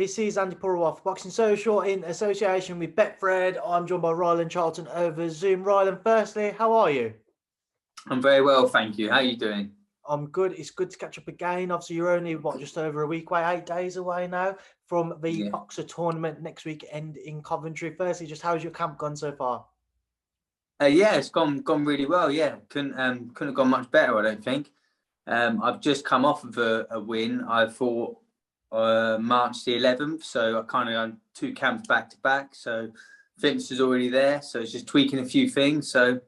This is Andi Purewal for Boxing Social in association with Betfred. I'm joined by Rylan Charlton over Zoom. Rylan, firstly, how are you? I'm very well, thank you. How are you doing? I'm good. It's good to catch up again. Obviously, you're only, just over a week away, 8 days away now from the Boxer tournament next weekend in Coventry. Firstly, just how's your camp gone so far? Yeah, it's gone really well. Yeah, couldn't have gone much better, I don't think. I've just come off of a win. I fought March the 11th, so I kind of done 2 camps back to back. So fitness is already there, so it's just tweaking a few things. So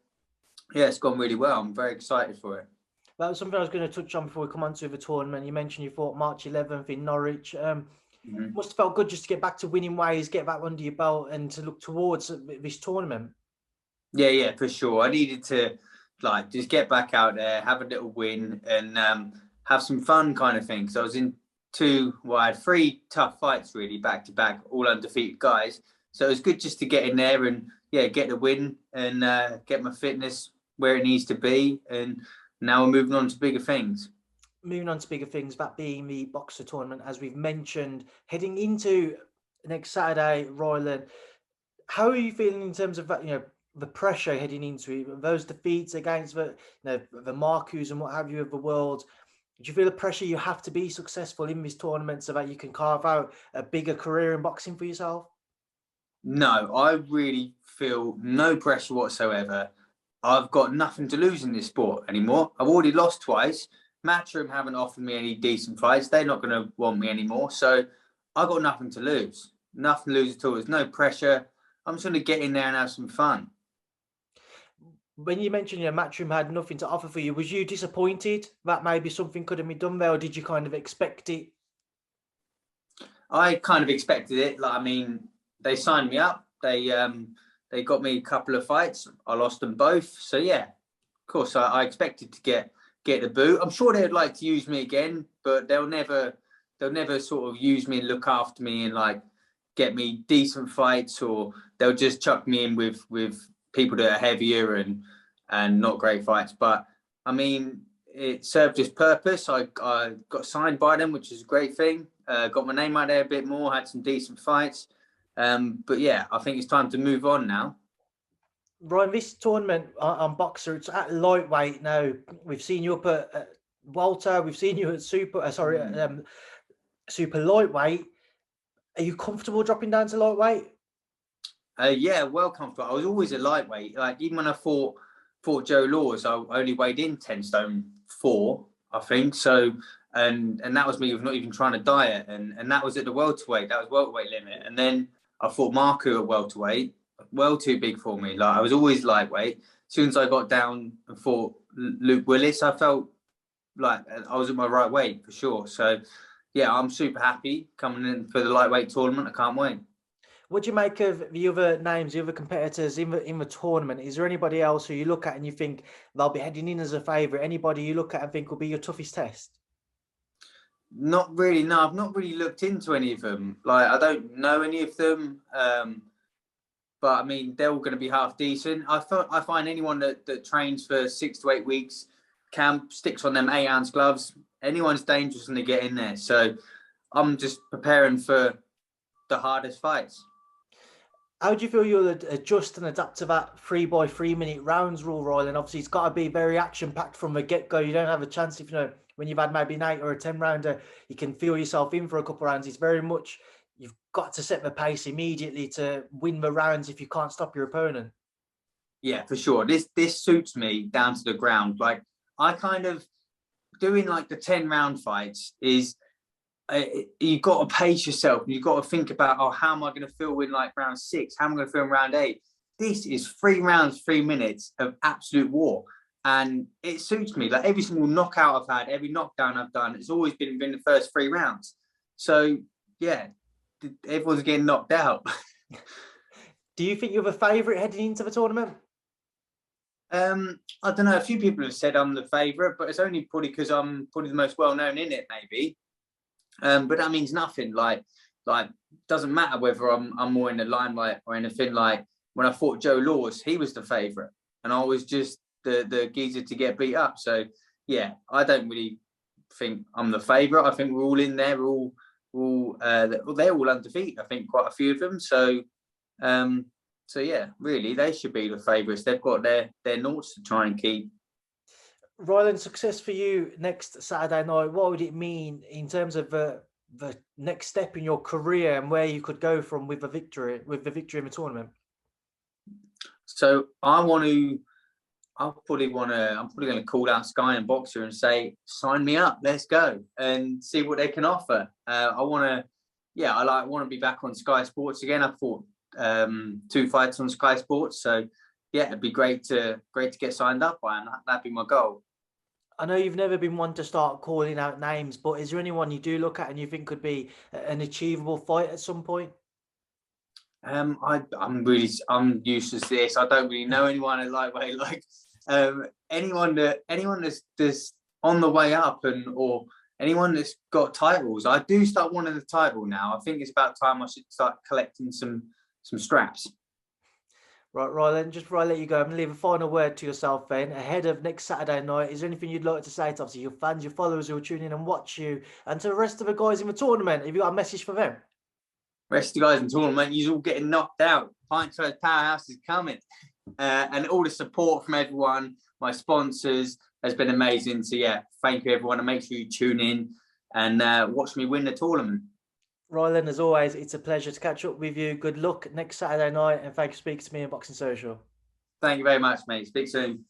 yeah, it's gone really well. I'm very excited for it. That was something I was going to touch on before we come on to the tournament. You mentioned you fought March 11th in Norwich. Must have felt good just to get back to winning ways, get back under your belt, and to look towards this tournament. Yeah, for sure. I needed to just get back out there, have a little win, and have some fun, kind of thing. So I was in I had 3 tough fights really back to back, all undefeated guys. So it was good just to get in there and get the win and get my fitness where it needs to be. And now we're moving on to bigger things. Moving on to bigger things, that being the Boxer tournament, as we've mentioned, heading into next Saturday, Rylan. How are you feeling in terms of the pressure heading into it, those defeats against the Marcus and what have you of the world? Do you feel the pressure you have to be successful in this tournament so that you can carve out a bigger career in boxing for yourself? No, I really feel no pressure whatsoever. I've got nothing to lose in this sport anymore. I've already lost twice. Matchroom haven't offered me any decent fights. They're not going to want me anymore. So I've got nothing to lose. Nothing to lose at all. There's no pressure. I'm just going to get in there and have some fun. When you mentioned Matchroom had nothing to offer for you, was you disappointed that maybe something could have been done there, or did you kind of expect it? I kind of expected it. They signed me up. They got me a couple of fights. I lost them both. So yeah, of course I expected to get the boot. I'm sure they'd like to use me again, but they'll never sort of use me and look after me and get me decent fights, or they'll just chuck me in with people that are heavier and not great fights. But I mean, it served its purpose. I got signed by them, which is a great thing. Got my name out there a bit more, had some decent fights. But yeah, I think it's time to move on now. Ryan, this tournament on Boxer, it's at lightweight now. We've seen you up at welter. We've seen you at super lightweight. Are you comfortable dropping down to lightweight? Yeah, well comfortable. I was always a lightweight. Even when I fought Joe Laws, I only weighed in 10 stone 4, I think. So, and that was me with not even trying to diet. And that was at the welterweight. That was welterweight limit. And then I fought Marco at welterweight. Well too big for me. I was always lightweight. As soon as I got down and fought Luke Willis, I felt like I was at my right weight for sure. So, yeah, I'm super happy coming in for the lightweight tournament. I can't wait. What do you make of the other names, the other competitors in the tournament? Is there anybody else who you look at and you think they'll be heading in as a favourite? Anybody you look at and think will be your toughest test? Not really. No, I've not really looked into any of them. I don't know any of them. But I mean, they're all going to be half decent. I find anyone that trains for 6 to 8 weeks, camp, sticks on them 8-ounce gloves, anyone's dangerous when they get in there. So I'm just preparing for the hardest fights. How do you feel you'll adjust and adapt to that 3x3 minute rounds rule, Rylan? Obviously, it's got to be very action-packed from the get-go. You don't have a chance if, when you've had maybe an 8 or a 10-rounder, you can feel yourself in for a couple of rounds. It's very much, you've got to set the pace immediately to win the rounds if you can't stop your opponent. Yeah, for sure. This suits me down to the ground. I kind of, doing the 10-round fights is, you've got to pace yourself. You've got to think about, how am I going to feel in round 6? How am I going to feel in round 8? This is 3 rounds, 3 minutes of absolute war. And it suits me. Every single knockout I've had, every knockdown I've done, it's always been within the first 3 rounds. So, yeah, everyone's getting knocked out. Do you think you're the favourite heading into the tournament? I don't know. A few people have said I'm the favourite, but it's only probably because I'm probably the most well-known in it, maybe. But that means nothing. Doesn't matter whether I'm more in the limelight or anything. When I fought Joe Laws, he was the favourite, and I was just the geezer to get beat up. So yeah, I don't really think I'm the favourite. I think we're all in there. We're all they're all undefeated. I think quite a few of them. So yeah, really, they should be the favourites. They've got their noughts to try and keep. Rylan, success for you next Saturday night. What would it mean in terms of the next step in your career and where you could go from with the victory in the tournament? So I'm probably going to call out Sky and Boxer and say, sign me up, let's go and see what they can offer. I want to be back on Sky Sports again. I fought 2 fights on Sky Sports, so yeah, it'd be great to get signed up by, and that'd be my goal. I know you've never been one to start calling out names, but is there anyone you do look at and you think could be an achievable fight at some point? I'm useless to this. I don't really know anyone at lightweight. Like anyone that's on the way up, or anyone that's got titles. I do start wanting the title now. I think it's about time I should start collecting some straps. Right, Rylan, just before I let you go, I'm going to leave a final word to yourself then. Ahead of next Saturday night, is there anything you'd like to say to obviously your fans, your followers who will tune in and watch you, and to the rest of the guys in the tournament? Have you got a message for them? Rest of the guys in the tournament, you're all getting knocked out. Pint Size Powerhouse is coming. And all the support from everyone, my sponsors, has been amazing. So yeah, thank you everyone, and make sure you tune in and watch me win the tournament. Rylan, as always, it's a pleasure to catch up with you. Good luck next Saturday night, and thank you for speaking to me on Boxing Social. Thank you very much, mate. Speak soon.